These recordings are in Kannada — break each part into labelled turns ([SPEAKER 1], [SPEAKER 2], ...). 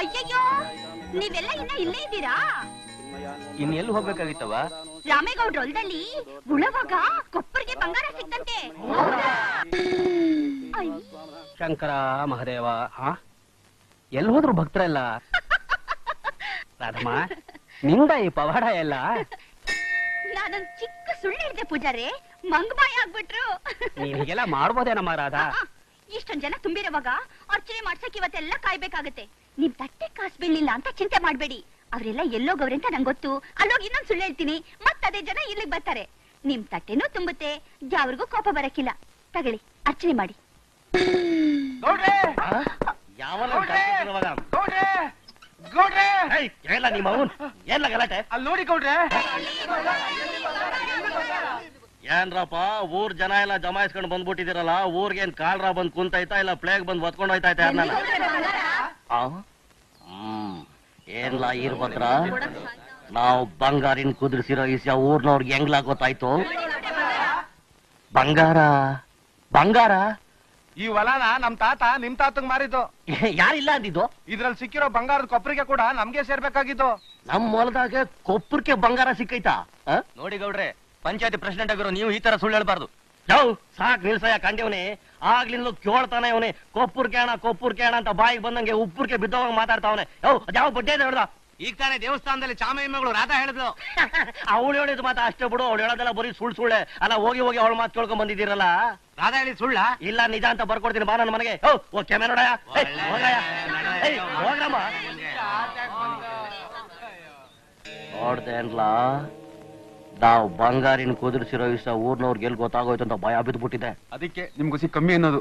[SPEAKER 1] ಅಯ್ಯಯ್ಯೋ, ನೀವೆಲ್ಲ ಇನ್ನ ಇಲ್ಲೇ ಇದ್ದೀರಾ?
[SPEAKER 2] ಇನ್ನೆಲ್ಲಿ ಹೋಗ್ಬೇಕಾಗಿತ್ತವ?
[SPEAKER 1] ರಾಮೇಗೌಡ್ರ ಹೊಲದಲ್ಲಿ ಉಳುವಾಗ ಕೊಪ್ಪರಿಗೆ ಬಂಗಾರ ಸಿಕ್ತಂತೆ.
[SPEAKER 2] ಶಂಕರ ಮಹದೇವ, ಎಲ್ಲಿ ಹೋದ್ರು ಭಕ್ತರೆಲ್ಲ. ರಾಧಮ್ಮ, ನಿಂದ ಈ ಪವಾಡ ಎಲ್ಲ?
[SPEAKER 1] ನಾನೊಂದ್ ಚಿಕ್ಕ ಸುಳ್ಳು ಹೇಳಿದೆ ಪೂಜಾರೆ, ಮಂಗಬಾಯಿ ಆಗ್ಬಿಟ್ರು.
[SPEAKER 2] ನೀನಿಗೆಲ್ಲ ಮಾಡ್ಬೋದೇನಮ್ಮ ರಾಧಾ?
[SPEAKER 1] ಇಷ್ಟೊಂದ್ ಜನ ತುಂಬಿರುವಾಗ ಅರ್ಚನೆ ಮಾಡ್ಸಕ್ ಇವತ್ತೆಲ್ಲ ಕಾಯ್ಬೇಕಾಗತ್ತೆ. ನಿಮ್ ತಟ್ಟೆ ಕಾಸು ಬೀಳಿಲ್ಲ ಅಂತ ಚಿಂತೆ ಮಾಡ್ಬೇಡಿ. ಅವರೆಲ್ಲ ಎಲ್ಲೋಗವ್ರೆ ಅಂತ ನಂಗೆ ಗೊತ್ತು. ಅಲ್ಲೋಗಿ ಇನ್ನೊಂದ್ ಸುಳ್ಳು ಹೇಳ್ತೀನಿ, ಮತ್ತದೇ ಜನ ಇಲ್ಲಿಗೆ ಬರ್ತಾರೆ. ನಿಮ್ ತಟ್ಟೆನೂ ತುಂಬುತ್ತೆ, ಯಾವ್ರಿಗೂ ಕೋಪ ಬರಕ್ಕಿಲ್ಲ. ತಗೊಳ್ಳಿ, ಅರ್ಚನೆ ಮಾಡಿ.
[SPEAKER 2] ಎಲ್ಲ ಗಲಾಟೆ
[SPEAKER 3] ಅಲ್ಲಿ ನೋಡಿ ಗೌಡ್ರೆ.
[SPEAKER 2] ಏನ್ರಪ್ಪ, ಊರ್ ಜನ ಎಲ್ಲ ಜಮಾಯಿಸ್ಕೊಂಡು ಬಂದ್ಬಿಟ್ಟಿದಿರಲ್ಲ, ಊರ್ಗೇನ್ ಕಾಲ್ರ ಬಂದ್ ಕುಂತೈತಾ ಇಲ್ಲ ಪ್ಲೇಗ್ ಬಂದ್ ಹೊತ್ಕೊಂಡ್ ಹೋಯ್ತಾಯ್ತಾ? ಏನ್ಲಾ ಇರ್ಬದ್ರ, ನಾವು ಬಂಗಾರಿನ ಕುದುರಿಸಿರೋ ಇಸ್ಯ ಊರ್ನವ್ರಿಗೆ ಹೆಂಗ್ಲಾ ಗೊತ್ತಾಯ್ತು? ಬಂಗಾರ ಬಂಗಾರ
[SPEAKER 3] ಈ ಹೊಲನ ನಮ್ ತಾತ ನಿಮ್ ತಾತಂಗ್ ಮಾರಿದ್ದು.
[SPEAKER 2] ಯಾರಿಲ್ಲ ಅಂದಿದ್ದು?
[SPEAKER 3] ಇದ್ರಲ್ಲಿ ಸಿಕ್ಕಿರೋ ಬಂಗಾರದ ಕೊಪ್ಪರಿಗೆ ಕೂಡ ನಮ್ಗೆ ಸೇರ್ಬೇಕಾಗಿದ್ದು.
[SPEAKER 2] ನಮ್ ಹೊಲದಾಗ ಕೊಪ್ಪರ್ಗೆ ಬಂಗಾರ ಸಿಕ್ಕೈತಾ? ನೋಡಿ ಗೌಡ್ರೆ, ಪಂಚಾಯತಿ ಪ್ರೆಸಿಡೆಂಟ್ ಆಗಿರೋ ನೀವು ಈ ತರ ಸುಳ್ಳು ಹೇಳ್ಬಾರ್ದು. ಯಾವ ಸಾಕ್ ನಿಲ್ಸಯ್ಯ, ಕಂಡವನೇ ಆಗ್ಲಿಂದ ಕೇಳ್ತಾನೆ ಅವನೇ ಕೊಪ್ಪುರ್ ಕೇಣ ಅಂತ ಬಾಯಿಗೆ ಬಂದಂಗೆ ಉಪ್ಪುರ್ಕೆ ಬಿದ್ದೋಗ ಮಾತಾಡ್ತಾವನೆ. ಯಾವ ಬಡ್ಡೆ ಹೇಳ್ದ?
[SPEAKER 4] ಈಗ ತಾನೇ ದೇವಸ್ಥಾನದಲ್ಲಿ ಚಾಮಯ್ಯಗಳು ರಾಧಾ ಹೇಳಿದ್ಲು.
[SPEAKER 2] ಅವಳು ಹೇಳಿದ್ ಮಾತಾ ಅಷ್ಟೇ ಬಿಡು, ಅವಳು ಹೇಳೋದೆಲ್ಲ ಬರೀ ಸುಳ್ಳೆ ಅಲ್ಲ. ಹೋಗಿ ಅವಳು ಮಾತು ಕೇಳ್ಕೊಂಡ್ ಬಂದಿದ್ದೀರಲ್ಲ.
[SPEAKER 4] ರಾಧಾ ಹೇಳಿ ಸುಳ್ಳ?
[SPEAKER 2] ಇಲ್ಲ, ನಿಜ ಅಂತ ಬರ್ಕೊಡ್ತೀನಿ ಬಾ ನನ್ನ ಮನೆಗೆ. ಓಕೆ ನೋಡಯ್ಯ, ಹೋಗ್ರಮ್ಮ. ನೋಡ್ದೇನ್ಲಾ, ನಾವು ಬಂಗಾರಿನ ಕುದುರಿಸಿರೋ ಇಷ್ಟ ಊರ್ನವ್ರಿಗೆ ಎಲ್ಲಿ ಗೊತ್ತಾಗೋಯ್ತು ಅಂತ ಭಯ ಬಿದ್ಬಿಟ್ಟಿದೆ.
[SPEAKER 3] ಅದಕ್ಕೆ ನಿಮ್ಗೂ ಸಿ ಕಮ್ಮಿ ಅನ್ನೋದು.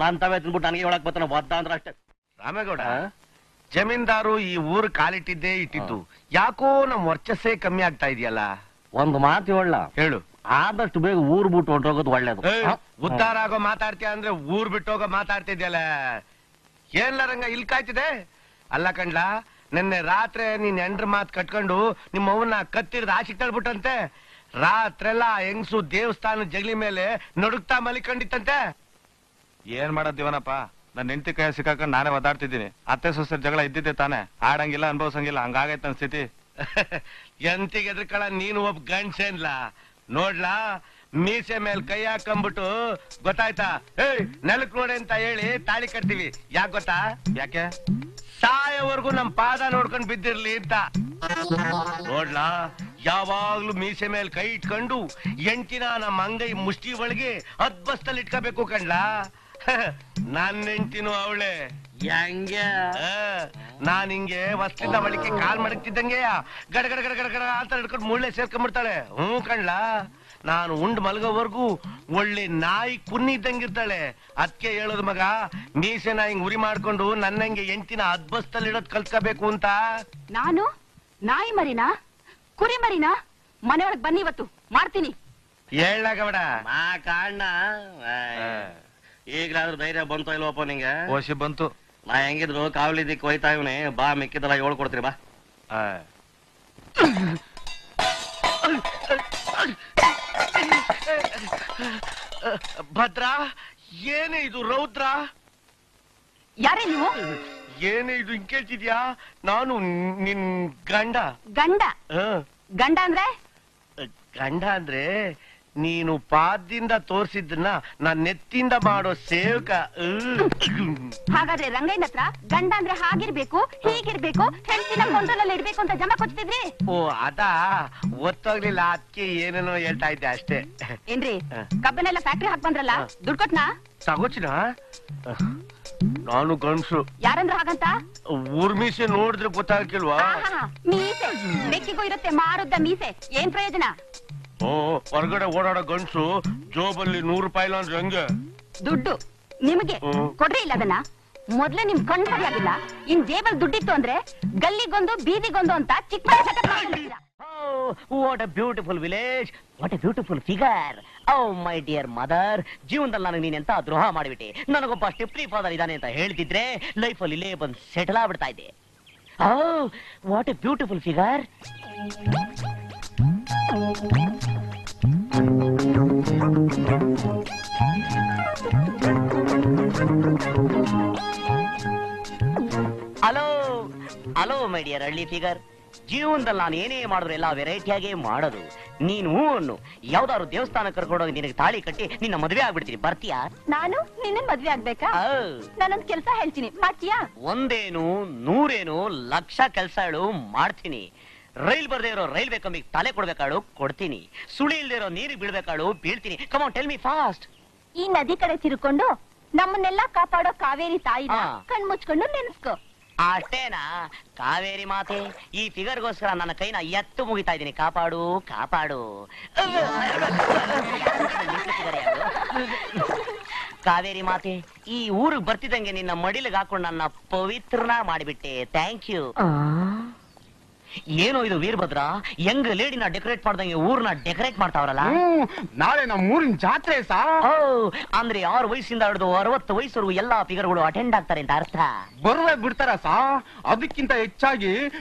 [SPEAKER 2] ನಾನ್ ತವೇ ತಿನ್ಬಿಟ್ಟು ನನಗೆ ಒಳಗ್ ಬರ್ತಾನೆ ಬದ್ದ ಅಂದ್ರೆ ಅಷ್ಟೇ.
[SPEAKER 5] ರಾಮೇಗೌಡ, ಜಮೀನ್ದಾರು ಈ ಊರು ಕಾಲಿಟ್ಟಿದ್ದೇ ಇಟ್ಟಿದ್ದು, ಯಾಕೋ ನಮ್ ವರ್ಚಸ್ಸೇ ಕಮ್ಮಿ ಆಗ್ತಾ ಇದೆಯಲ್ಲ?
[SPEAKER 2] ಒಂದು ಮಾತು
[SPEAKER 5] ಹೇಳು.
[SPEAKER 2] ಆದಷ್ಟು ಬೇಗ ಊರ್ ಬಿಟ್ಟು ಹೊಂಟೋಗೋದು ಒಳ್ಳೇದು.
[SPEAKER 5] ಉದ್ಧಾರ ಆಗೋ ಮಾತಾಡ್ತೀಯ ಅಂದ್ರೆ ಊರ್ ಬಿಟ್ಟು ಹೋಗೋ ಮಾತಾಡ್ತಿದ್ಯಲ್ಲ. ಏನ್ಲ ರಂಗ ಇಲ್ಲಿ ಕಾಯ್ತಿದೆ? ಅಲ್ಲ ಕಂಡ್ಲಾ, ನಿನ್ನೆ ರಾತ್ರಿ ನೀನ್ ಎಂಡ್ರ ಮಾತ್ ಕಟ್ಕೊಂಡು ನಿಮ್ಮ ಅವನ್ನ ಕತ್ತಿರ್ದ ಆಶಿಕ್ ತಳ್ಬಿಟ್ಟಂತೆ. ರಾತ್ರೆಲ್ಲ ಹೆಂಗ್ಸು ದೇವಸ್ಥಾನ ಜಗಲಿ ಮೇಲೆ ನಡುಕ್ತಾ ಮಲಿಕೊಂಡಿತ್ತಂತೆ.
[SPEAKER 3] ಏನ್ ಮಾಡೋದಿವನಪ್ಪ, ನನ್ನ ಹೆಂಡತಿ ಕೈ ಸಿಕ್ಕಾಕೊಂಡು ನಾನೇ ಒದ್ದಾಡ್ತಿದ್ದೀನಿ. ಅತ್ತೆ ಸೊಸೆರ್ ಜಗಳ ಇದ್ದಿದ್ದೆ ತಾನೆ, ಆಡಂಗಿಲ್ಲ ಅನ್ಭವಿಸಂಗಿಲ್ಲ, ಹಂಗಾಗೈತೆ ನನ್ ಸ್ಥಿತಿ.
[SPEAKER 5] ಎಂತಿಗೆ ಎದ್ರಕಳ ನೀನು ಒಬ್ಬ ಗಂಡ್ಸೇನ್ಲಾ? ನೋಡ್ಲಾ, ಮೀಸೆ ಮೇಲೆ ಕೈ ಹಾಕೊಂಡ್ಬಿಟ್ಟು ಗೊತ್ತಾಯ್ತಾ, ನೆಲಕ್ ನೋಡಿ ಅಂತ ಹೇಳಿ ತಾಳಿ ಕಟ್ತೀವಿ. ಯಾಕೆ ಗೊತ್ತಾ?
[SPEAKER 3] ಯಾಕೆ?
[SPEAKER 5] ಸಾಯೋವರೆಗೂ ನಮ್ ಪಾದ ನೋಡ್ಕೊಂಡ್ ಬಿದ್ದಿರ್ಲಿ ಅಂತ. ನೋಡ್ಲಾ, ಯಾವಾಗ್ಲೂ ಮೀಸೆ ಮೇಲೆ ಕೈ ಇಟ್ಕೊಂಡು ಎಂಟಿನ ನಮ್ಮ ಅಂಗೈ ಮುಷ್ಟಿ ಒಳಗೆ ಅದ್ಬಸ್ತಲ್ಲಿ ಇಟ್ಕೋಬೇಕು ಕಂಡ್ಲಾ. ನಾನ್ ಹೆಂಡ್ತಿನೂ ಅವಳೆ.
[SPEAKER 2] ಹೆಂಗೆ?
[SPEAKER 5] ನಾನ್ ಹಿಂಗೆ ವಸ್ತಿಂದ ಬಳಿಕೆ ಕಾಲ್ ಮಡಗ್ತಿದ್ದಂಗೆ ಗಡಗಡ ಗಡಗಡ ಗಡ ಅಂತ ಹಿಡ್ಕೊಂಡು ಮುಳ್ಳೆ ಸೇರ್ಕೊಂಡ್ಬಿಡ್ತಾಳೆ. ಕಣ್ಲಾ, ನಾನು ಉಂಡ್ ಮಲಗೋವರೆಗೂ ಒಳ್ಳೆ ನಾಯಿ ಕುನ್ನಿ ಇದ್ದಂಗಿರ್ತಾಳೆ. ಅದಕ್ಕೆ ಹೇಳೋದು ಮಗ, ಮೀಸೆನ ಹಿಂಗ್ ಉರಿ ಮಾಡ್ಕೊಂಡು ನನ್ನಂಗೆ ಎಂಟಿನ ಅದ್ಬಸ್ತಲ್ಲಿ ಇಡೋದ್ ಕಲ್ತ್ಕೋಬೇಕು ಅಂತ.
[SPEAKER 1] ನಾನು ನಾಯಿ ಮರಿನಾ ಕುರಿ ಮರಿನಾ? ಮನೆಯೊಳಗ್ ಬನ್ನಿ, ಇವತ್ತು ಮಾಡ್ತೀನಿ.
[SPEAKER 5] ಹೇಳಗಬೇಡ
[SPEAKER 2] ಮಾ ಕಾಣ್ಣ. ಈಗ್ಲಾದ್ರೂ ಧೈರ್ಯ ಬಂತೋ ಇಲ್ವಪ್ಪ ನಿಂಗೆ?
[SPEAKER 3] ಓಶಿ ಬಂತು.
[SPEAKER 2] ನಾ ಹೆಂಗಿದ್ರು ಕಾವಲಿ ದಿಕ್ ಹೋಯ್ತಾ ಇವನೇ. ಬಾ, ಮಿಕ್ಕಿದಲ್ಲ ಹೇಳ್ಕೊಡ್ತೀರಿ ಬಾ.
[SPEAKER 5] ಭದ್ರಾ, ಏನೇ ಇದು? ರೌದ್ರ,
[SPEAKER 1] ಯಾರೇ ನೀವು?
[SPEAKER 5] ಏನೇ ಇದು ಹಿಂಗ್ ಕೇಳ್ತಿದ್ಯಾ? ನಾನು ನಿನ್ ಗಂಡ.
[SPEAKER 1] ಗಂಡ? ಗಂಡ ಅಂದ್ರೆ?
[SPEAKER 5] ಗಂಡ ಅಂದ್ರೆ ನೀನು ಪಾದದಿಂದ ತೋರ್ಸಿದ್ದನ್ನ ನಾನ್ ನೆತ್ತಿಂದ ಮಾಡೋ ಸೇವಕ.
[SPEAKER 1] ಹಾಗಾದ್ರೆ ರಂಗಯ್ಯನ ಹತ್ರ ಗಂಡ ಅಂದ್ರೆ ಹಾಗಿರ್ಬೇಕು ಹೀಗಿರ್ಬೇಕು, ಹೆಂಡತಿನ ಕಂಟ್ರೋಲ್ ಇಡ್ಬೇಕು ಅಂತ ಜಮ ಕೊಡ್ತಿದ್ರಿ?
[SPEAKER 5] ಓ ಅದಾ, ಒತ್ತೋಗ್ಲಿಲ್ಲ, ಅದಕ್ಕೆ ಏನೇನೋ ಹೇಳ್ತಾ ಇದ್ದೆ ಅಷ್ಟೇ.
[SPEAKER 1] ಏನ್ರಿ, ಕಬ್ಬನೆಲ್ಲ ಫ್ಯಾಕ್ಟ್ರಿ ಹಾಕ್ ಬಂದ್ರಲ್ಲ, ದುಡ್ಡು ಕೊಟ್ನಾ?
[SPEAKER 5] ತಗೋಚಿನ? ನಾನು ಗಂಡ್ಸು.
[SPEAKER 1] ಯಾರಂದ್ರ ಹಾಗಂತ?
[SPEAKER 5] ಊರ್ ಮೀಸೆ ನೋಡಿದ್ರೆ ಗೊತ್ತಾಗಿಲ್ವಾ?
[SPEAKER 1] ಮೀಸೆ ಬೆಕ್ಕಿಗೂ ಇರುತ್ತೆ ಮಾರುದ್ದ ಮೀಸೆ, ಏನ್ ಪ್ರಯೋಜನ?
[SPEAKER 5] ಹೊರಗಡೆ ಓಡಾಡೋ ಗಂಡ್ಸು ಜೋಬಲ್ಲಿ 100 ರೂಪಾಯಿ ಅಂದ್ರೆ ಹಂಗೆ
[SPEAKER 1] ದುಡ್ಡು ನಿಮಗೆ ಕೊಡ್ರಿ. ಇಲ್ಲ ಅದನ್ನ ಮೊದ್ಲೇ ನಿಮ್ ಕಣ್ ಸರಿಯಾಗಿಲ್ಲ. ಇನ್ ಜೇಬಲ್ ದುಡ್ಡಿತ್ತು ಅಂದ್ರೆ ಗಲ್ಲಿಗೊಂದು ಬೀದಿಗೊಂದು ಅಂತ ಚಿಕ್ಕ
[SPEAKER 2] what a beautiful village, what a beautiful figure. Oh my dear mother, ಜೀವನದಲ್ಲಿ ನನಗೆ ನೀನೆಂತ ದ್ರೋಹ ಮಾಡಿಬಿಟ್ಟೆ. ನನಗೊಬ್ಬ ಸ್ಟಿಪ್ಲಿ ಫಾದರ್ ಇದ್ದಾನೆ ಅಂತ ಹೇಳ್ತಿದ್ರೆ ಲೈಫಲ್ಲಿ ಇಲ್ಲೇ ಬಂದು ಸೆಟಲ್ ಆಗ್ಬಿಡ್ತಾ ಇದ್ದೆ. What A beautiful figure. Hello hello my dear ಹಳ್ಳಿ ಫಿಗರ್. ಜೀವನದಲ್ಲಿ ನಾನು ಏನೇ ಮಾಡಿದ್ರು ಎಲ್ಲ ವೆರೈಟಿಯಾಗೇ ಮಾಡೋದು. ನೀನು ಅನ್ನು ಯಾವ್ದಾದ್ರು ದೇವಸ್ಥಾನ ಕರ್ಕೊಂಡೋಗಿ ನಿನಗೆ ತಾಳಿ ಕಟ್ಟಿ ನಿನ್ನ ಮದುವೆ ಆಗ್ಬಿಡ್ತೀನಿ. ಬರ್ತೀಯಾ?
[SPEAKER 1] ನಾನು ನಿನ್ನ ಮದ್ವೆ ಆಗ್ಬೇಕಾ? ನಾನೊಂದ್ ಕೆಲ್ಸ ಹೇಳ್ತೀನಿ, ಮಾಡ್ತೀಯಾ?
[SPEAKER 2] ಒಂದೇನು ನೂರೇನು ಲಕ್ಷ ಕೆಲ್ಸ ಹೇಳು ಮಾಡ್ತೀನಿ. ರೈಲ್ ಬರ್ದೇ ಇರೋ ರೈಲ್ವೆ ಕಂಬಿಗೆ ತಲೆ ಕೊಡ್ಬೇಕಾಳು ಕೊಡ್ತೀನಿ. ಸುಳಿ ಇಲ್ದೇ ಇರೋ ನೀರಿಗೆ ಬೀಳ್ಬೇಕಾಳು ಬೀಳ್ತೀನಿ. Come on tell me fast.
[SPEAKER 1] ಈ ನದಿ ಕಡೆ ತಿರ್ಕೊಂಡು ನಮ್ಮನ್ನೆಲ್ಲಾ ಕಾಪಾಡೋ ಕಾವೇರಿ ತಾಯಿನ ಕಣ್ ಮುಚ್ಕೊಂಡು ನೆನ್ಸ್ಕೋ.
[SPEAKER 2] ಅಷ್ಟೇನಾ? ಕಾವೇರಿ ಮಾತೆ, ಈ ಫಿಗರ್ಗೋಸ್ಕರ ನನ್ನ ಕೈನ ಎತ್ತು ಮುಗಿತಾ ಇದ್ದೀನಿ. ಕಾಪಾಡು ಕಾಪಾಡು. ಕಾವೇರಿ ಮಾತೆ, ಈ ಊರಿಗೆ ಬರ್ತಿದ್ದಂಗೆ ನಿನ್ನ ಮಡಿಲಿಗೆ ಹಾಕೊಂಡು ನನ್ನ ಪವಿತ್ರನ ಮಾಡಿಬಿಟ್ಟೆ. Thank you. ಏನೋ ಇದು ವೀರಭದ್ರ, ಯಂಗ್ ಲೇಡಿನ ಡೆಕೋರೇಟ್ ಮಾಡ್ದಂಗೆ ಊರ್ನ ಡೆಕೋರೇಟ್ ಮಾಡ್ತಾವ್ರಲ್ಲ.
[SPEAKER 4] ನಾಳೆ ನಮ್ಮ ಊರಿನ ಜಾತ್ರೆ ಸಾ.
[SPEAKER 2] ಅಂದ್ರೆ 6 ವಯಸ್ಸಿಂದ ಹಿಡಿದು 60 ವಯಸ್ಸವರೆಗೂ ಎಲ್ಲಾ ಫಿಗರ್ಗಳು ಅಟೆಂಡ್ ಆಗ್ತಾರೆ ಅಂತ ಅರ್ಥ.
[SPEAKER 4] ಬರುವೆ ಬಿಡ್ತಾರ ಸಾ. ಅದಕ್ಕಿಂತ ಹೆಚ್ಚಾಗಿ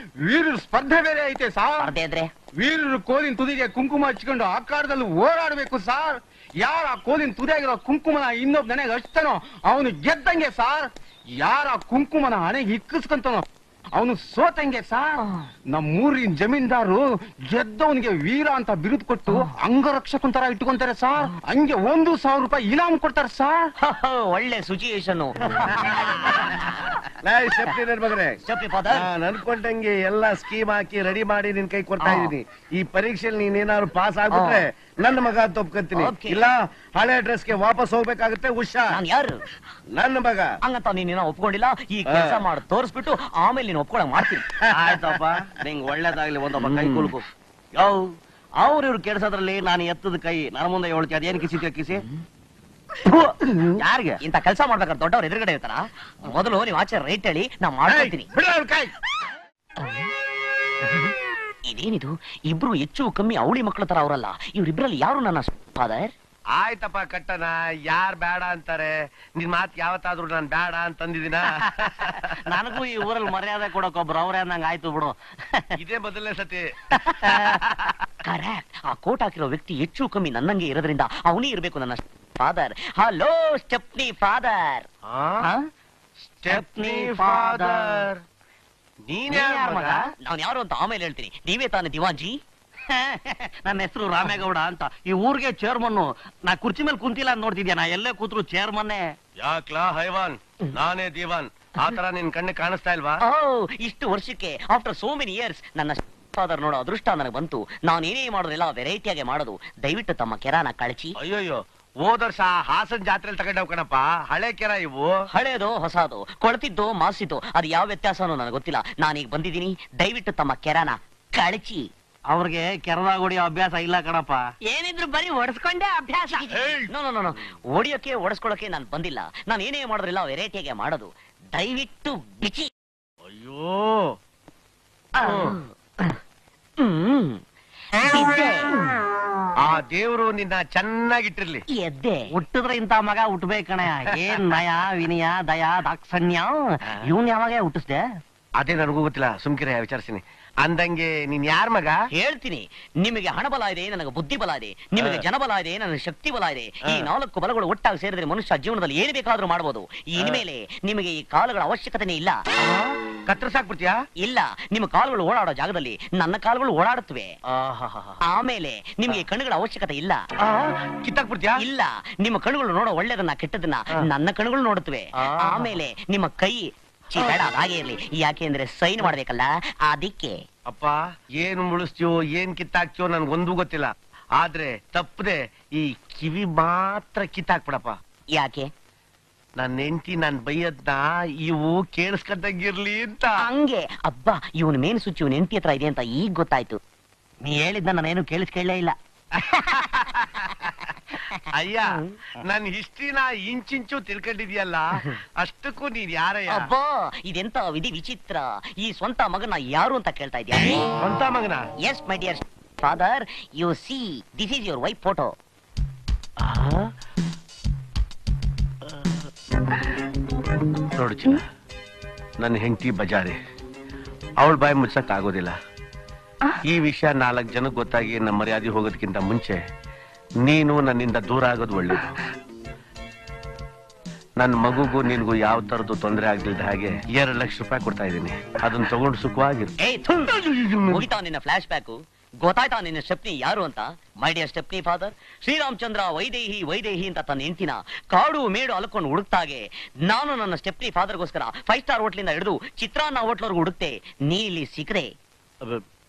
[SPEAKER 4] ವೀರರ ಸ್ಪರ್ಧೆ ಬೇರೆ ಐತೆ ಸಾ.
[SPEAKER 2] ಸ್ಪರ್ಧೆ ಅಂದ್ರೆ
[SPEAKER 4] ವೀರರು ಕೋಲಿನ ತುದಿಗೆ ಕುಂಕುಮ ಹಚ್ಕೊಂಡು ಆಕಾರದಲ್ಲಿ ಓಡಾಡ್ಬೇಕು ಸಾರ್. ಯಾರ ಕೋಲಿನ ತುದಿಯಾಗಿರೋ ಕುಂಕುಮನ ಇನ್ನೊಬ್ಬ ನನಗೆ ಹಚ್ತಾನೋ ಅವನು ಗೆದ್ದಂಗೆ ಸಾರ್. ಯಾರ ಕುಂಕುಮನ ಹಣೆಗೆ ಇಕ್ಕಿಸ್ಕೊಂತಾನೋ ಅವನು ಸೋತಂಗೆ ಸಾರ್. ನಮ್ಮೂರಿನ ಜಮೀನ್ದಾರು ಗೆದ್ದವನಿಗೆ ವೀರ ಅಂತ ಬಿರುದು ಕೊಟ್ಟು ಅಂಗರಕ್ಷಕನ್ ತರ ಇಟ್ಕೊಂತಾರೆ ಸಾರ್. ಹಂಗೆ 1,000 ರೂಪಾಯಿ ಇನಾಮ್ ಕೊಡ್ತಾರೆ ಸಾರ್.
[SPEAKER 2] ಒಳ್ಳೆ ಸಿಚುಯೇಷನ್.
[SPEAKER 5] ನಾನು ಅನ್ಕೊಂಡಂಗೆ ಎಲ್ಲ ಸ್ಕೀಮ್ ಹಾಕಿ ರೆಡಿ ಮಾಡಿ ನಿನ್ ಕೈ ಕೊಡ್ತಾ ಇದೀನಿ. ಈ ಪರೀಕ್ಷೆಯಲ್ಲಿ ನೀನೇನಾದ್ರು ಪಾಸ್ ಆಗ್ಬಿಟ್ರೆ ನನ್ನ ಮಗ ತಪ್ಕೊತೀನಿ. ಇಲ್ಲ ಹಳೆ ಡ್ರೆಸ್ಗೆ ವಾಪಸ್ ಹೋಗ್ಬೇಕಾಗುತ್ತೆ. ಉಷಾ
[SPEAKER 2] ಯಾರು?
[SPEAKER 5] ನನ್ನ ಮಗ.
[SPEAKER 2] ಹಂಗಂತ ನೀನೇನೋ ಒಪ್ಕೊಂಡಿಲ್ಲ. ಈ ಕೆಲಸ ಮಾಡಿ ತೋರಿಸ್ಬಿಟ್ಟು ಆಮೇಲೆ ನೀನು ಒಪ್ಕೊಳಕ್ ಮಾಡ್ತೀನಿ.
[SPEAKER 5] ಆಯ್ತಪ್ಪ,
[SPEAKER 2] ನಿಂಗೆ ಒಳ್ಳೇದಾಗ್ಲಿ. ಒಂದೊಬ್ಬ ಕೈ ಕುಲ್ಕು. ಅವ್ರು ಕೆಡ್ಸೋದ್ರಲ್ಲಿ ನಾನು ಎತ್ತದ ಕೈ ನನ್ನ ಮುಂದೆ ಹೇಳ್ತಿ. ಅದೇನು ಕಿಸಿ ಯಾರಿಗೆ ಇಂತ ಕೆಲಸ ಮಾಡ್ಬೇಕಾದ್ರೆ ದೊಡ್ಡವ್ರ ಎದುರುಗಡೆ ಇರ್ತಾರ. ಮೊದಲು ನೀವು ಆಚೆ ರೈಟ್ ಹೇಳಿ ನಾ ಮಾಡ್ತೀನಿ. ಇದೇನಿದು? ಇಬ್ರು ಹೆಚ್ಚು ಕಮ್ಮಿ ಅವಳಿ ಮಕ್ಕಳ ತರ ಅವರಲ್ಲ. ಇವ್ರಿಬ್ರಲ್ಲಿ ಯಾರು ನನ್ನ ಫಾದರ್?
[SPEAKER 5] ಆಯ್ತಪ್ಪ ಕಟ್ಟನ, ಯಾರ್ ಬೇಡ ಅಂತಾರೆ? ನಿನ್ ಮಾತ್ ಯಾವತ್ತಾದ್ರೂ ನಾನ್ ಬೇಡ ಅಂತಂದಿದ್ದೀನ?
[SPEAKER 2] ನನಗೂ ಈ ಊರಲ್ಲಿ ಮರ್ಯಾದೆ ಕೊಡಕ್ಕೊಬ್ರು ಅವ್ರೆ ಅಂದಂಗ ಆಯ್ತು ಬಿಡು.
[SPEAKER 5] ಇದೇ ಮೊದಲನೇ ಸತಿ.
[SPEAKER 2] ಕರೆಕ್ಟ್. ಆ ಕೋಟ್ ಹಾಕಿರೋ ವ್ಯಕ್ತಿ ಹೆಚ್ಚು ಕಮ್ಮಿ ನನ್ನಂಗೆ ಇರೋದ್ರಿಂದ ಅವನೇ ಇರ್ಬೇಕು ನನ್ನ father. Hello stepney father.
[SPEAKER 5] Stepney father ನೀನ್ ಯಾರ ಮಗ?
[SPEAKER 2] ನಾನು ಯಾರು ಅಂತ ಆಮೇಲೆ ಹೇಳ್ತೀನಿ. ನೀವೇ ತಾನೇ ದಿವಾನ್ಜಿ? ನನ್ನ ಹೆಸರು ರಾಮೇಗೌಡ ಅಂತ. ಈ ಊರಿಗೆ ಚೇರ್ಮನ್. ನಾ ಕುರ್ಚಿ ಮೇಲೆ ಕುಂತಿಲ್ಲ ಅಂತ ನೋಡ್ತಿದ್ಯಾ? ನಾ ಎಲ್ಲೇ ಕೂತ್ರು ಚೇರ್ಮನ್ನೇ.
[SPEAKER 5] ಯಾಕ್ಲಾ ಹೈವಾನ್, ನಾನೇ ದಿವಾನ್. ಆತರ ನಿನ್ ಕಣ್ಣು ಕಾಣಿಸ್ತಾ ಇಲ್ವಾ?
[SPEAKER 2] ಇಷ್ಟು ವರ್ಷಕ್ಕೆ ಆಫ್ಟರ್ ಸೋ ಮೆನಿ ಇಯರ್ಸ್ ನನ್ನ ಫಾದರ್ ನೋಡೋ ಅದೃಷ್ಟ ನನಗೆ ಬಂತು. ನಾನು ಏನೇ ಮಾಡೋದಿಲ್ಲ ವೆರೈಟಿಯಾಗಿ ಮಾಡೋದು. ದಯವಿಟ್ಟು ತಮ್ಮ ಕೆರಾನ ಕಳಚಿ.
[SPEAKER 5] ಅಯ್ಯೋಯ್ಯೋ, ಹೋದ ವರ್ಷ ಹಾಸನ್ ಜಾತ್ರೆಯಲ್ಲಿ ತಗೊಂಡವ್ ಕಣಪ್ಪ. ಹಳೆ ಕೆರ ಇವು.
[SPEAKER 2] ಹಳೇದು ಹೊಸದು, ಕೊಳ್ತಿದ್ದು ಮಾಸಿದ್ದು, ಅದು ಯಾವ ವ್ಯತ್ಯಾಸನೂ ನನಗೆ ಗೊತ್ತಿಲ್ಲ. ನಾನೀಗ ಬಂದಿದ್ದೀನಿ. ದಯವಿಟ್ಟು ತಮ್ಮ ಕೆರಾನ ಕಳಚಿ.
[SPEAKER 6] ಅವ್ರಿಗೆ ಕೆರದಾಗ ಹೊಡಿಯೋ ಅಭ್ಯಾಸ ಇಲ್ಲ ಕಣಪ್ಪ.
[SPEAKER 2] ಏನಿದ್ರು ಬರೀ ಒಡಿಸ್ಕೊಂಡೇ ಅಭ್ಯಾಸ. ನೋ ಹೊಡಿಯೋಕೆ ಒಡಿಸ್ಕೊಳಕ್ಕೆ ನಾನು ಬಂದಿಲ್ಲ. ನಾನು ಏನೇ ಮಾಡೋದ್ರಿಲ್ಲ ವೆರೈಟಿಯಾಗೆ ಮಾಡೋದು. ದಯವಿಟ್ಟು ಬಿಚಿ.
[SPEAKER 5] ಅಯ್ಯೋ, ಆ ದೇವ್ರು ನಿನ್ನ ಚೆನ್ನಾಗಿಟ್ಟಿರ್ಲಿ.
[SPEAKER 2] ಎದ್ದೆ
[SPEAKER 6] ಹುಟ್ಟಿದ್ರೆ ಇಂತ ಮಗ ಹುಟ್ಬೇಕಣ. ಏನ್ ನಯ ವಿನಯ ದಯಾ ದಾಕ್ಷಣ್ಯ. ಇವನ್ ಯಾವಾಗ ಹುಟ್ಟಿಸ್ದೆ?
[SPEAKER 5] ಅದೇ ನನಗೂ ಗೊತ್ತಿಲ್ಲ, ಸುಮ್ಕಿರ ವಿಚಾರಿಸ್ತೀನಿ. ಅಂದಂಗೆ ನೀನ್ ಯಾರ ಮಗ?
[SPEAKER 2] ಹೇಳ್ತೀನಿ. ನಿಮಗೆ ಹಣ ಬಲ ಇದೆ, ನನಗೆ ಬುದ್ಧಿ ಬಲ ಇದೆ. ನಿಮಗೆ ಜನಬಲ ಇದೆ, ನನಗೆ ಶಕ್ತಿ ಬಲ ಇದೆ. ಈ 4 ಬಲಗಳು ಒಟ್ಟಾಗಿ ಸೇರಿದ್ರೆ ಮನುಷ್ಯ ಜೀವನದಲ್ಲಿ ಏನು ಬೇಕಾದ್ರೂ ಮಾಡಬಹುದು. ಇನ್ಮೇಲೆ ನಿಮಗೆ ಈ ಕಾಲುಗಳ ಅವಶ್ಯಕತೆನೇ ಇಲ್ಲ.
[SPEAKER 5] ಕತ್ತರಿಸಾಕ್ಬಿಡ್ತೀಯಾ?
[SPEAKER 2] ಇಲ್ಲ, ನಿಮ್ಮ ಕಾಲುಗಳು ಓಡಾಡೋ ಜಾಗದಲ್ಲಿ ನನ್ನ ಕಾಲುಗಳು ಓಡಾಡುತ್ತವೆ. ಆಮೇಲೆ ನಿಮಗೆ ಕಣ್ಣುಗಳ ಅವಶ್ಯಕತೆ ಇಲ್ಲ.
[SPEAKER 5] ಕಿತ್ತಾಕ್ಬಿಡ್ತೀಯಾ?
[SPEAKER 2] ಇಲ್ಲ, ನಿಮ್ಮ ಕಣ್ಣುಗಳು ನೋಡೋ ಒಳ್ಳೇದನ್ನ ಕೆಟ್ಟದನ್ನ ನನ್ನ ಕಣ್ಣುಗಳು ನೋಡುತ್ತವೆ. ಆಮೇಲೆ ನಿಮ್ಮ ಕೈ ಬೇಡ ಹಾಗೆ ಇರ್ಲಿ. ಯಾಕೆಂದ್ರೆ ಸೈನ್ ಮಾಡ್ಬೇಕಲ್ಲ, ಅದಕ್ಕೆ.
[SPEAKER 5] ಅಪ್ಪ, ಏನ್ ಮುಳಿಸ್ತೀಯೋ ಏನ್ ಕಿತ್ತಾಕ್ತಿಯೋ ನನ್ಗೊಂದು ಗೊತ್ತಿಲ್ಲ. ಆದ್ರೆ ತಪ್ಪದೆ ಈ ಕಿವಿ ಮಾತ್ರ ಕಿತ್ತಾಕ್ಬಿಡಪ್ಪ.
[SPEAKER 2] ಯಾಕೆ?
[SPEAKER 5] ನನ್ನ ಹೆಂಡತಿ ನಾನ್ ಬೈಯದ್ನ ಇವು ಕೇಳಿಸ್ಕೊಂಡಂಗಿರ್ಲಿ ಅಂತ.
[SPEAKER 2] ಹಂಗೆ. ಅಬ್ಬಾ, ಇವನ್ ಮೇನ್ ಸ್ವಿಚ್ ಇವನ್ ಹೆಂಡತಿ ಹತ್ರ ಇದೆ ಅಂತ ಈಗ ಗೊತ್ತಾಯ್ತು.
[SPEAKER 6] ನೀ ಹೇಳಿದ್ನ ನಾನೇನು ಕೇಳಿಸ್ಕೊಳ್ಳೇ ಇಲ್ಲ.
[SPEAKER 5] ಅಯ್ಯ, ನನ್ ಹಿಸ್ಟ್ರಿನ ಇಂಚಿಂಚು ತಿಳ್ಕೊಂಡಿದ್ಯಲ್ಲ, ಅಷ್ಟಕ್ಕೂ ನೀನ್ ಯಾರಯ್ಯ?
[SPEAKER 2] ಅಬ್ಬಾ, ಇದೆಂತ ವಿಧಿ ವಿಚಿತ್ರ. ಈ ಸ್ವಂತ ಮಗನ ಯಾರು ಅಂತ ಕೇಳ್ತಾ ಇದ್ಯಾ?
[SPEAKER 5] ಸ್ವಂತ ಮಗನ?
[SPEAKER 2] Yes my dear father, you see this is your wife photo.
[SPEAKER 5] ನೋಡು ಚಿನ್ನ, ನನ್ನ ಹೆಂಡತಿ ಬಜಾರಿ. ಅವಳ ಬಾಯಿ ಮುಚ್ಚಕ್ ಆಗೋದಿಲ್ಲ. ಈ ವಿಷಯ 4 ಜನಕ್ಕೆ ಗೊತ್ತಾಗಿ ನಮ್ಮ ಮರ್ಯಾದೆ ಹೋಗೋದಕ್ಕಿಂತ ಮುಂಚೆ ನೀನು ನನ್ನಿಂದ ದೂರ ಆಗೋದು ಒಳ್ಳೇದು. ನನ್ನ ಮಗುಗೂ ನಿನ್ಗೂ ಯಾವ ತರದ್ದು ತೊಂದರೆ ಆಗ್ಲಿಲ್ದ ಹಾಗೆ 2 ಲಕ್ಷ ರೂಪಾಯಿ ಕೊಡ್ತಾ ಇದ್ದೀನಿ. ಅದನ್ನ ತಗೊಂಡು ಸುಖವಾಗಿರು.
[SPEAKER 6] ಮುಗಿತಾ ನಿನ್ನ ಫ್ಲಾಶ್ ಬ್ಯಾಕ್? ಗೊತ್ತಾಯ್ತಾ ನಿನ್ನ ಸ್ಟೆಪ್ನಿ ಯಾರು ಅಂತ? My dear stepney father, Sriramachandra Vaidehi Vaidehi ಅಂತ ತನ್ನ ಹೆಂಡತಿನ ಕಾಡು ಮೇಡು ಅಲ್ಕೊಂಡು ಹುಡುಕ್ತಾಗೆ ನಾನು ನನ್ನ ಸ್ಟೆಪ್ನಿ ಫಾದರ್ಗೋಸ್ಕರ 5 ಸ್ಟಾರ್ ಹೋಟ್ಲಿಂದ ಹಿಡಿದು ಚಿತ್ರಾನ್ನ ಹೋಟ್ಲವರೆಗೂ ಹುಡುಕ್ತೆ. ನೀ ಇಲ್ಲಿ ಸಿಕ್ಕದೆ.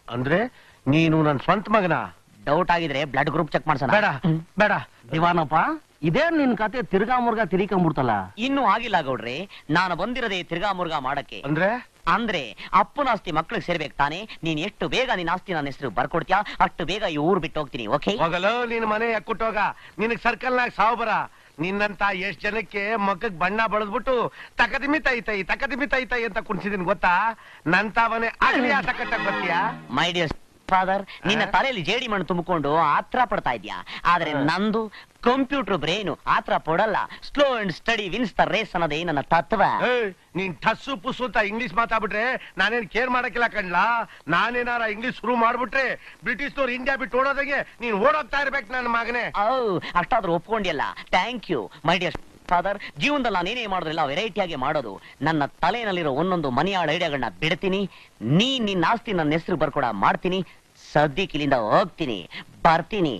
[SPEAKER 5] ಅಂದ್ರೆ ನೀನು ನನ್ನ ಸ್ವಂತ ಮಗನ?
[SPEAKER 6] ಡೌಟ್ ಆಗಿದ್ರೆ ಬ್ಲಡ್ ಗ್ರೂಪ್ ಚೆಕ್ ಮಾಡ್ಸೋಣ.
[SPEAKER 5] ಬೇಡ ಬೇಡ
[SPEAKER 6] ದಿವಾನಪ್ಪ, ಇದೇ ನಿನ್ ಕತೆ ತಿರ್ಗಾ ಮುರ್ಗಾ ತಿರ್ಕೊಂಡ್ಬಿಡ್ತಲ್ಲ. ಇನ್ನೂ ಆಗಿಲ್ಲ ಗೌಡ್ರೆ, ನಾನು ಬಂದಿರದೆ ತಿರ್ಗಾ ಮುರ್ಗಾ ಮಾಡಕ್ಕೆ. ಅಂದ್ರೆ ಅಪ್ಪನ ಆಸ್ತಿ ಮಕ್ಳಿಗೆ ಸೇರ್ಬೇಕು ತಾನೆ. ನೀನ್ ಎಷ್ಟು ಬೇಗ ನಿನ್ನ ಆಸ್ತಿ ನನ್ನ ಹೆಸರು ಬರ್ಕೊಡ್ತೀಯಾ ಅಷ್ಟು ಬೇಗ ಈ ಊರ್ ಬಿಟ್ಟು ಹೋಗ್ತೀನಿ. ಓಕೆ?
[SPEAKER 5] ಹೋಗಲೋ ನಿನ್ ಮನೆ ಯಾಕುಟ್ಟೋಗ. ನಿನಗ್ ಸರ್ಕಲ್ನಾಗ ಸಾವು ಬರ. ನಿನ್ನಂತ ಎಷ್ಟ್ ಜನಕ್ಕೆ ಮಕ್ಕಕ್ ಬಣ್ಣ ಬಳದ್ಬಿಟ್ಟು ತಕದಿಮಿ ತೈ ಅಂತ ಕುಣಿಸಿದೀನಿ ಗೊತ್ತಾ? ನಂತ ಮನೆ ಆಗ್ಲಿ ಆಟ ಕಟ್ಟಕ್ ಬರ್ತೀಯಾ?
[SPEAKER 6] ಮೈ ಡಿಯರ್ ಫಾದರ್, ನಿನ್ನ ತಲೆಯಲ್ಲಿ ಜೇಡಿ ಮಣ್ಣು ತುಂಬಿಕೊಂಡು ಆತ್ರ ಪಡ್ತಾ ಇದ್ಯಾ. ಆದ್ರೆ ನಂದು ಕಂಪ್ಯೂಟರ್ ಬ್ರೈನು ಆತ್ರ ಪಡಲ್ಲ. Slow and steady wins the race ಅನ್ನೋದೇ ನನ್ನ ತತ್ವ.
[SPEAKER 5] ನೀನ್ ಟಸ್ಸು ಪುಸ್ಸು ಅಂತ ಇಂಗ್ಲಿಷ್ ಮಾತಾಡ್ಬಿಟ್ರೆ ನಾನೇನ್ ಕೇರ್ ಮಾಡಕ್ಕಿಲ್ಲ ಕಣ್ಲಾ. ನಾನೇನಾರ ಇಂಗ್ಲಿಷ್ ಶುರು ಮಾಡ್ಬಿಟ್ರೆ ಬ್ರಿಟಿಷ್ನವ್ರು ಇಂಡಿಯಾ ಬಿಟ್ಟು ಓಡೋದಂಗೆ ನೀನ್ ಓಡೋಗ್ತಾ ಇರ್ಬೇಕು ನನ್ನ ಮಗನೇ.
[SPEAKER 6] ಅಷ್ಟಾದ್ರೂ ಒಪ್ಕೊಂಡಿಲ್ಲ. Thank you my dear father. ಜೀವನದಲ್ಲಿ ನಾನೇನೇ ಮಾಡೋದಿಲ್ಲ ವೆರೈಟಿಯಾಗಿ ಮಾಡೋದು. ನನ್ನ ತಲೆನಲ್ಲಿರೋ ಒಂದೊಂದು ಮನೆಯಾಳ ಐಡಿಯಾಗಳನ್ನ ಬಿಡ್ತೀನಿ. ನಿನ್ನ ಆಸ್ತಿ ನನ್ನ ಹೆಸರು ಬರ್ಕೊಡ ಮಾಡ್ತೀನಿ. ಸದ್ಯಕ್ಕೆ ಇಲ್ಲಿಂದ ಹೋಗ್ತೀನಿ, ಬರ್ತೀನಿ.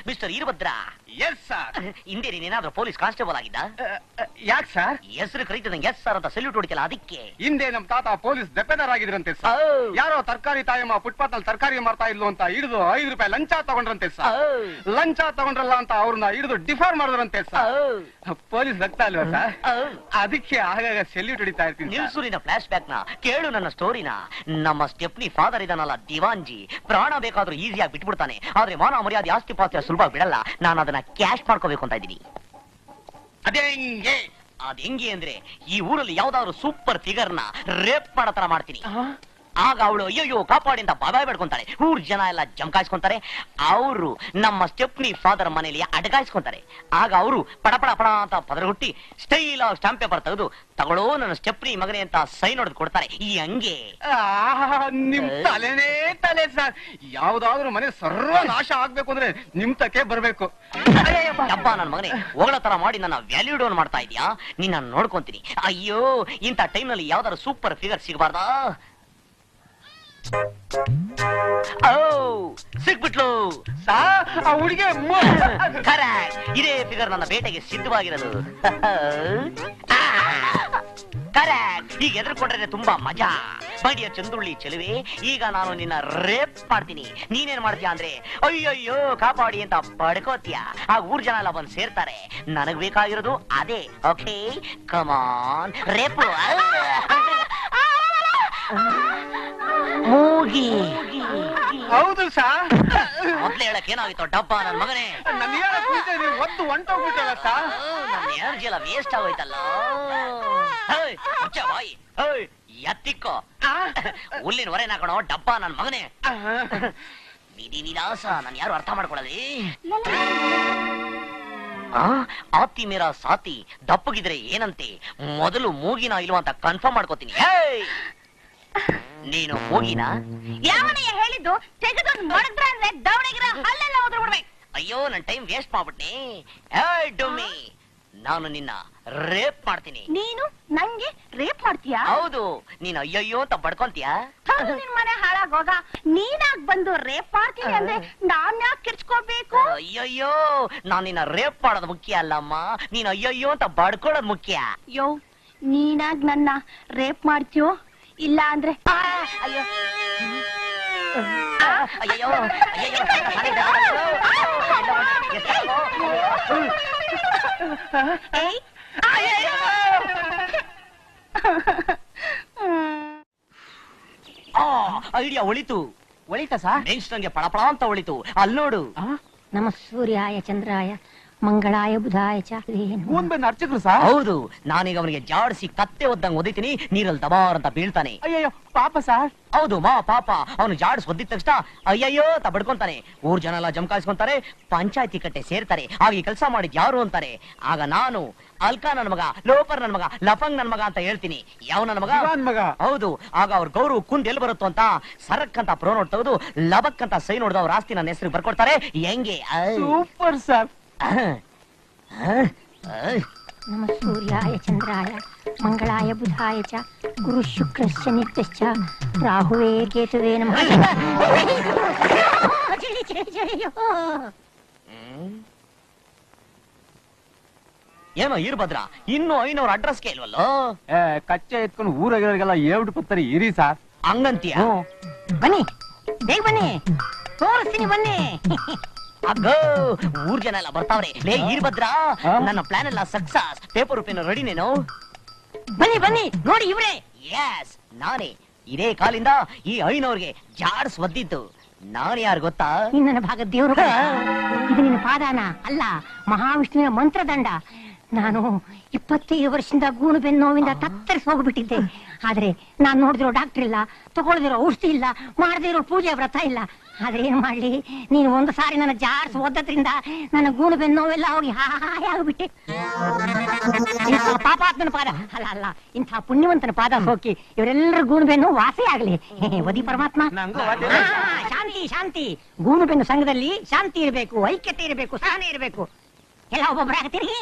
[SPEAKER 6] ಮಿಸ್ಟರ್ ಈರಭದ್ರ.
[SPEAKER 4] Yes sir.
[SPEAKER 6] ಹಿಂದೆ ನೀನೇನಾದ್ರೂ ಪೊಲೀಸ್ ಕಾನ್ಸ್ಟೇಬಲ್ ಆಗಿದ್ದ?
[SPEAKER 4] ಯಾಕೆ ಸರ್?
[SPEAKER 6] ಹೆಸರು ಕರೀತದಂಗೆ ಎಸ್ ಸರ್ ಅಂತ ಸೆಲ್ಯೂಟ್ ಹೊಡಿತಲ್ಲ ಅದಕ್ಕೆ.
[SPEAKER 4] ಹಿಂದೆ ನಮ್ ತಾತ ಪೊಲೀಸ್ ಡೆಪೆನರ್ ಆಗಿದ್ರಂತೆ ಸರ್. ಯಾರೋ ತರಕಾರಿ ತಾಯಮ್ಮ ಫುಟ್ಪಾತ್ ನಲ್ಲಿ ತರಕಾರಿ ಮಾರ್ತಾ ಇದ್ಲು ಅಂತ ಹಿಡಿದು 5 ರೂಪಾಯಿ ಲಂಚ ತಗೊಂಡ್ರಂತೆ ಸರ್. ಲಂಚ ತಗೊಂಡ್ರಲ್ಲ ಅಂತ ಅವ್ರನ್ನ ಹಿಡಿದು ಡಿಫಾರ್ ಮಾಡಿದ್ರಂತೆ ಸರ್. ಪೊಲೀಸ್ ರಕ್ತ ಅಲ್ವಾ ಸರ್? ಅದಕ್ಕೆ ಆಗಾಗ ಸೆಲ್ಯೂಟ್ ಹೊಡಿತಾ ಇರ್ತೀನಿ.
[SPEAKER 6] ನಿಲ್ಸೂರಿನ ಫ್ಲಾಶ್ ಬ್ಯಾಕ್ ನ ಕೇಳು ನನ್ನ ಸ್ಟೋರಿನ. ನಮ್ಮ ಸ್ಟೆಪ್ನಿ ಫಾದರ್ ಇದನ್ನಲ್ಲ ದಿವಾನ್ಜಿ, ಪ್ರಾಣ ಬೇಕಾದ್ರೂ ಈಸಿಯಾಗಿ ಬಿಟ್ಬಿಡ್ತಾನೆ. ಆದ್ರೆ ಮಾನ ಮರ್ಯಾದೆ ಆಸ್ತಿ ಪಾಸ್ತಿ ಸುಲಭ ಬಿಡಲ್ಲ. ನಾನು ಅದನ್ನ ಕ್ಯಾಶ್ ಮಾಡ್ಕೋಬೇಕು ಅಂತ ಇದ್ದೀನಿ. ಅದ್ ಹೆಂಗೆ ಅಂದ್ರೆ ಈ ಊರಲ್ಲಿ ಯಾವ್ದಾದ್ರು ಸೂಪರ್ ಫಿಗರ್ ನ ರೇಪ್ ಮಾಡೋ ತರ ಮಾಡ್ತೀನಿ. ಆಗ ಅವಳು ಅಯ್ಯೋ ಕಾಪಾಡಿ ಅಂತ ಬಾಯ್ ಬೇಡ್ಕೊಂತಾಳೆ. ಊರ್ ಜನ ಎಲ್ಲ ಜಮಕಾಯಿಸ್ಕೊಂತಾರೆ. ಅವರು ನಮ್ಮ ಸ್ಟೆಪ್ನಿ ಫಾದರ್ ಮನೇಲಿ ಅಡಗಾಯಿಸ್ಕೊಂತಾರೆ. ಆಗ ಅವರು ಪಡ ಪಡ ಪಡ ಅಂತ ಪದರ ಹುಟ್ಟಿ ಸ್ಟೈಲ್ ಆಫ್ ಸ್ಟಾಂಪ್ ಪೇಪರ್ ತೆಗೆದು ತಗೊಳ್ಳೋ ನನ್ನ ಸ್ಟೆಪ್ನಿ ಮಗನೆ ಅಂತ ಸೈನ್ ಹೊಡೆದು ಕೊಡ್ತಾರೆ. ಈ ಹಂಗೆ
[SPEAKER 4] ನಿಮ್ ತಲೆನೇ ತಲೆ ಸರ್. ಯಾವ್ದಾದ್ರು ಮನೆ ಸರ್ವನಾಶ ಆಗ್ಬೇಕು ಅಂದ್ರೆ ನಿಮ್ ತಕ್ಕೆ ಬರ್ಬೇಕು.
[SPEAKER 6] ಹಬ್ಬ ನನ್ನ ಮಗನೆ ಹೊಗಳ ತರ ಮಾಡಿ ನನ್ನ ವ್ಯಾಲ್ಯೂ ಡೌನ್ ಮಾಡ್ತಾ ಇದೀಯಾ? ನಿನ್ನ ನೋಡ್ಕೊಂತೀನಿ. ಅಯ್ಯೋ ಇಂಥ ಟೈಮ್ ನಲ್ಲಿ ಯಾವ್ದಾದ್ರು ಸೂಪರ್ ಫಿಗರ್ ಸಿಗಬಾರ್ದಾ? ಸಿಕ್ಬಿಟ್ಲು
[SPEAKER 4] ಹುಡುಗಿ.
[SPEAKER 6] ಇದೇ ಫಿಗರ್ ನನ್ನ ಬೇಟೆಗೆ ಸಿದ್ಧವಾಗಿರೋದು. ಕರೆಕ್ಟ್. ಈಗ ಎದುರ್ಕೊಂಡ್ರೆ ತುಂಬಾ ಮಜಾ. ಬಡಿಯ ಚಂದುಳ್ಳಿ ಚೆಲುವೆ, ಈಗ ನಾನು ನಿನ್ನ ರೇಪ್ ಮಾಡ್ತೀನಿ. ನೀನೇನ್ ಮಾಡ್ತೀಯ ಅಂದ್ರೆ ಅಯ್ಯಯ್ಯೋ ಕಾಪಾಡಿ ಅಂತ ಪಡ್ಕೋತೀಯ. ಆ ಊರ್ ಜನ ಎಲ್ಲ ಬಂದು ಸೇರ್ತಾರೆ. ನನಗ್ ಬೇಕಾಗಿರೋದು ಅದೇ. ಓಕೆ ಕಮಾನ್ ರೇಪ್. ಮೂಗಿ.
[SPEAKER 4] ಹೌದು ಸರ್.
[SPEAKER 6] ಮೊದ್ಲು ಹೇಳಕ್ ಏನಾಗಿತ್ತು ಡಬ್ಬ ನನ್ನ ಮಗನೇ?
[SPEAKER 4] ಒತ್ತು ಹೊಂಟೋಗ್ಬಿಟ್ಟಲ್ಲ ಸರ್.
[SPEAKER 6] ನನ್ನ ಎನರ್ಜಿ ಎಲ್ಲ ವೇಸ್ಟ್ ಆಗೋಯ್ತಲ್ಲ. ಬಾಯಿ ಎತ್ತಿಕ್ಕೋ. ಹುಲ್ಲಿನ ಹೊರೆನ ಕಣೋ ಡಬ್ಬ ನನ್ನ ಮಗನೇ. ವಿಧಿ ವಿಲಾಸ ನಾನು ಯಾರು ಅರ್ಥ ಮಾಡ್ಕೊಳ್ಳಲಿ. ಆತಿ ಮೇರಾ ಸಾತಿ. ದಪ್ಪಗಿದ್ರೆ ಏನಂತೆ, ಮೊದಲು ಮೂಗಿನ ಇಲ್ವಾ ಅಂತ ಕನ್ಫರ್ಮ್ ಮಾಡ್ಕೋತೀನಿ. ನೀನು ಮೂಗಿನ?
[SPEAKER 1] ಯಾವನಯ್ಯ ಹೇಳಿದ್ದು? ತೆಗೆದು ಮಡದ್ರ ಅಂದ್ರೆ ದವಣೆಗಿರ ಹಲ್ಲೆಲ್ಲ ಹೋದ್ರು ಬಿಡ್ಬೇಕು.
[SPEAKER 6] ಅಯ್ಯೋ ನನ್ ಟೈಮ್ ವೇಸ್ಟ್ ಮಾಡ್ಬಿಟ್ನಿ. ಡೊಮ್ಮಿ, ನಾನು ನಿನ್ನ ರೇಪ್ ಮಾಡ್ತೀನಿ.
[SPEAKER 1] ನೀನು ನಂಗೆ ರೇಪ್ ಮಾಡ್ತೀಯಾ?
[SPEAKER 6] ಹೌದು. ನೀನು ಅಯ್ಯಯ್ಯೋ ಅಂತ ಬಡ್ಕೊಂತೀಯಾ?
[SPEAKER 1] ನಿನ್ ಮನೆ ಹಾಳಾಗೋಗ ನೀನಾಗ್ ಬಂದು ರೇಪ್ ಮಾಡ್ತೀನಿ ಅಂದ್ರೆ ನಾನ್ ಯಾಕೆ ಕಿರ್ಚ್ಕೋಬೇಕು?
[SPEAKER 6] ಅಯ್ಯಯ್ಯೋ, ನಾನ್ ನಿನ್ನ ರೇಪ್ ಮಾಡೋದು ಮುಖ್ಯ ಅಲ್ಲಮ್ಮ, ನೀನ್ ಅಯ್ಯಯ್ಯೋ ಅಂತ ಬಡ್ಕೊಳ್ಳೋದು ಮುಖ್ಯ.
[SPEAKER 1] ಯೋ, ನೀನಾಗ್ ನನ್ನ ರೇಪ್ ಮಾಡ್ತೀಯೋ ಇಲ್ಲ ಅಂದ್ರೆ
[SPEAKER 6] ಅಯ್ಯೋ ಅಯ್ಯಯ್ಯೋ ಐಡಿಯಾ ಒಳಿತು.
[SPEAKER 7] ಒಳಿತ ಸರ್?
[SPEAKER 6] ನೆಕ್ಸ್ಟ್ ನಂಗೆ ಪಳಪಳ ಅಂತ ಒಳಿತು. ಅಲ್ಲಿ ನೋಡು.
[SPEAKER 7] ನಮ ಸೂರ್ಯಾಯ ಚಂದ್ರಾಯ ಮಂಗಳಾಯ ಬುಧಾಯ ಚ.
[SPEAKER 4] ಕೂನ್ ಬೆನ್ನು ಅರ್ಚಕ್ರು ಸರ್.
[SPEAKER 6] ಹೌದು, ನಾನೀಗ ಅವನಿಗೆ ಜಾಡಿಸಿ ಕತ್ತೆ ಒದ್ದಂಗ್ ಒದಿತೀನಿ, ನೀರಲ್ಲಿ ದಬಾರ್ ಅಂತ ಬೀಳ್ತಾನೆ.
[SPEAKER 4] ಅಯ್ಯಯ್ಯೋ ಪಾಪ ಸರ್.
[SPEAKER 6] ಹೌದು ಮಾ ಪಾಪ, ಅವನು ಜಾಡಿಸ್ ಒದ್ದಿದ ತಕ್ಷಣ ಅಯ್ಯಯ್ಯೋ ಅಂತ ಬಡ್ಕೊಂತಾನೆ. ಊರ್ ಜನ ಎಲ್ಲ ಜಮಕಾಯಿಸ್ಕೊಂತಾರೆ, ಪಂಚಾಯತಿ ಕಟ್ಟೆ ಸೇರ್ತಾರೆ. ಆಗ ಈ ಕೆಲಸ ಮಾಡಿದ್ ಯಾರು ಅಂತಾರೆ. ಆಗ ನಾನು ಅಲ್ಕಾ ನನ್ ಮಗ, ಲೋಪರ್ ನನ್ ಮಗ, ಲಫಂಗ್ ನನ್ ಮಗ ಅಂತ ಹೇಳ್ತೀನಿ. ಯಾವ ನನ್ ಮಗ?
[SPEAKER 4] ದಿವಾನ್ ಮಗ.
[SPEAKER 6] ಹೌದು. ಆಗ ಅವ್ರ ಗೌರವ ಕುಂದ್ ಎಲ್ಲಿ ಬರುತ್ತೋ ಅಂತ ಸರಕ್ ಅಂತ ಪ್ರೋ ನೋಡ್ ತೆಗೆದು ಲಬಕ್ ಅಂತ ಸೈ ನೋಡ್ದು ಅವ್ರ ಆಸ್ತಿ ನನ್ನ ಹೆಸರು ಬರ್ಕೊಡ್ತಾರೆ. ಹೆಂಗೆ?
[SPEAKER 4] Super sir.
[SPEAKER 7] ನಮ ಸೂರ್ಯಾಯ ಚಂದ್ರಾಯ ಮಂಗಳಾಯ ಬುಧಾಯ ಚ ಗುರು ಶುಕ್ರಶ್ಚ ನಿತ್ಯಶ್ಚ ರಾಹುವೇ ಕೇತುವೇ ನಮಃ.
[SPEAKER 6] ಏನೋ ಇರ್ಭದ್ರ, ಇನ್ನು 500 ಅಡ್ರೆಸ್ ಕೇಳ್ವಲ್ಲೋ.
[SPEAKER 4] ಕಚ್ಚೆ ಎತ್ಕೊಂಡು ಊರಾಗಿರೋರಿಗೆಲ್ಲ ಹೇಳ್ಬಿಟ್ಟು ಕೊಡ್ತಾರೆ ಇರಿ ಸಾರ್.
[SPEAKER 6] ಹಂಗಂತೀಯ?
[SPEAKER 7] ಬನ್ನಿ ಬೇಗ ಬನ್ನಿ, ತೋರಿಸ್ತೀನಿ ಬನ್ನಿ.
[SPEAKER 6] ಅಗ್ಗೋ, ಊರ್ ಜನ ಎಲ್ಲ ಬರ್ತಾವ್ರೆ. ಲೇ ಇರ್ಭದ್ರ, ನನ್ನ ಪ್ಲಾನ್ ಎಲ್ಲ ಸಕ್ಸಸ್. ಪೇಪರ್ ರೂಪಿನ ರೆಡಿನೇನು?
[SPEAKER 7] ಬನ್ನಿ ಬನ್ನಿ ನೋಡಿ ಇವ್ರೆ.
[SPEAKER 6] ಎಸ್, ನಾನೇ. ಇದೇ ಕಾಲಿಂದ ಈ 500ಗೆ ಜಾಡ್ಸ್ ಒದ್ದಿದ್ದು. ನಾನು ಯಾರು ಗೊತ್ತಾ?
[SPEAKER 7] ನಿನ್ನ ಭಾಗ ದೇವರು. ಇದು ನಿನ್ನ ಪಾದಾನ ಅಲ್ಲ, ಮಹಾವಿಷ್ಣುವಿನ ಮಂತ್ರದಂಡ. ನಾನು 25 ವರ್ಷದಿಂದ ಗೂಣು ಬೆನ್ನು ನೋವಿಂದ ತತ್ತರಿಸಿ ಹೋಗ್ಬಿಟ್ಟಿದ್ದೆ. ಆದ್ರೆ ನಾನ್ ನೋಡಿದಿರೋ ಡಾಕ್ಟರ್ ಇಲ್ಲ, ತಗೊಳ್ದಿರೋ ಔಷಧಿ ಇಲ್ಲ, ಮಾಡದಿರೋ ಪೂಜೆ ವ್ರತ ಇಲ್ಲ. ಆದ್ರೆ ಏನ್ ಮಾಡ್ಲಿ, ನೀನು ಒಂದು ಸಾರಿ ನನ್ನ ಜಾರ್ಸ್ ಓದದ್ರಿಂದ ನನ್ನ ಗೂಣು ಬೆನ್ನು ನೋವೆಲ್ಲ ಹೋಗಿ ಹಾಯ್ ಆಗ್ಬಿಟ್ಟೆ. ಇಂಥ ಪಾಪಾತ್ಮನ ಪಾದ ಅಲ್ಲ ಅಲ್ಲ, ಇಂಥ ಪುಣ್ಯವಂತನ ಪಾದ ಸೋಕಿ ಇವರೆಲ್ಲರ ಗೂಣು ಬೆನ್ನು ವಾಸಿ ಆಗ್ಲಿ. ಒದಿ ಪರಮಾತ್ಮ. ಶಾಂತಿ ಶಾಂತಿ. ಗೂಣು ಬೆನ್ನು ಸಂಘದಲ್ಲಿ ಶಾಂತಿ ಇರಬೇಕು, ಐಕ್ಯತೆ ಇರಬೇಕು, ಸಹನೆ ಇರಬೇಕು. ಎಲ್ಲ ಒಬ್ಬೊಬ್ಬರಾಗ ತಿರುಗಿ